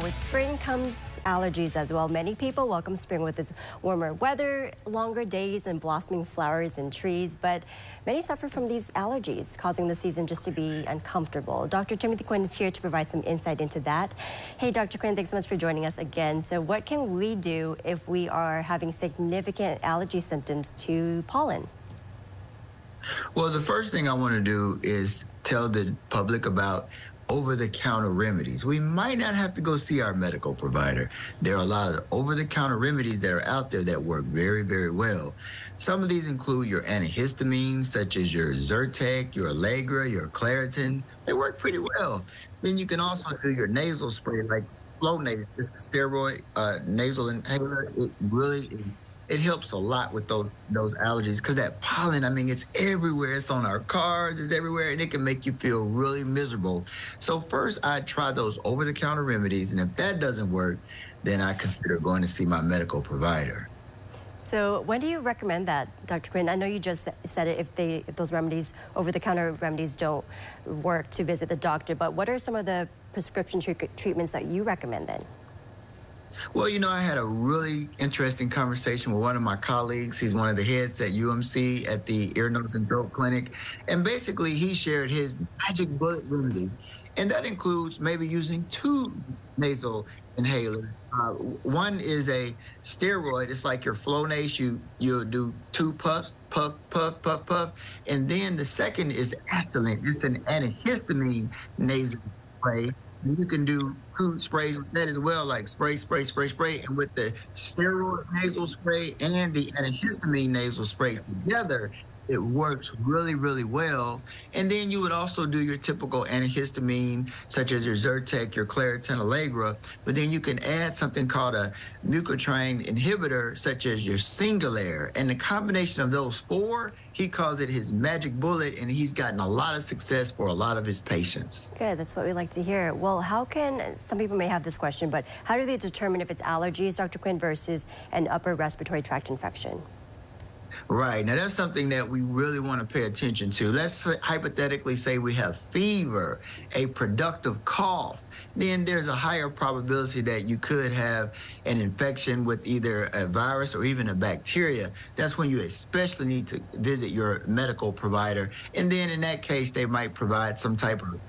With spring comes allergies as well. Many people welcome spring with its warmer weather, longer days, and blossoming flowers and trees. But many suffer from these allergies, causing the season just to be uncomfortable. Dr. Timothy Quinn is here to provide some insight into that. Hey, Dr. Quinn, thanks so much for joining us again. So what can we do if we are having significant allergy symptoms to pollen? Well, the first thing I want to do is tell the public about over-the-counter remedies. We might not have to go see our medical provider. There are a lot of over-the-counter remedies that are out there that work very, very well. Some of these include your antihistamines, such as your Zyrtec, your Allegra, your Claritin. They work pretty well. Then you can also do your nasal spray, like Flonase. It's a steroid nasal inhaler. It really is. It helps a lot with those allergies because that pollen, I mean, it's everywhere. It's on our cars, it's everywhere, and it can make you feel really miserable. So first, I try those over-the-counter remedies, and if that doesn't work, then I consider going to see my medical provider. So when do you recommend that, Dr. Quinn? I know you just said it if those remedies, over-the-counter remedies, don't work, to visit the doctor, but what are some of the prescription treatments that you recommend then? Well, you know, I had a really interesting conversation with one of my colleagues. He's one of the heads at UMC at the Ear, Nose, and Throat Clinic. And basically, he shared his magic bullet remedy. And that includes maybe using 2 nasal inhalers. One is a steroid. It's like your Flonase. You'll do 2 puffs, puff, puff, puff, puff. And then the second is Astolin. It's an antihistamine nasal spray. You can do 2 sprays with that as well, like spray, spray, spray, spray. And with the steroid nasal spray and the antihistamine nasal spray together, it works really, really well. And then you would also do your typical antihistamine, such as your Zyrtec, your Claritin, Allegra, but then you can add something called a mucotrain inhibitor, such as your Singulair. And the combination of those 4, he calls it his magic bullet, and he's gotten a lot of success for a lot of his patients. Good, that's what we like to hear. Well, how can, some people may have this question, but how do they determine if it's allergies, Dr. Quinn, versus an upper respiratory tract infection? Right. Now, that's something that we really want to pay attention to. Let's hypothetically say we have fever, a productive cough. Then there's a higher probability that you could have an infection with either a virus or even a bacteria. That's when you especially need to visit your medical provider. And then in that case, they might provide some type of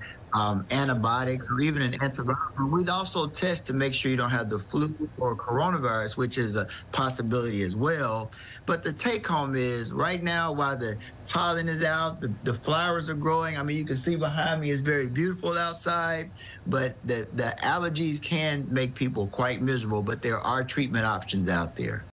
antibiotics or even an antibiotic. We'd also test to make sure you don't have the flu or coronavirus, which is a possibility as well. But the take home is right now, while the pollen is out, the flowers are growing. I mean, you can see behind me, it's very beautiful outside, but the allergies can make people quite miserable, but there are treatment options out there.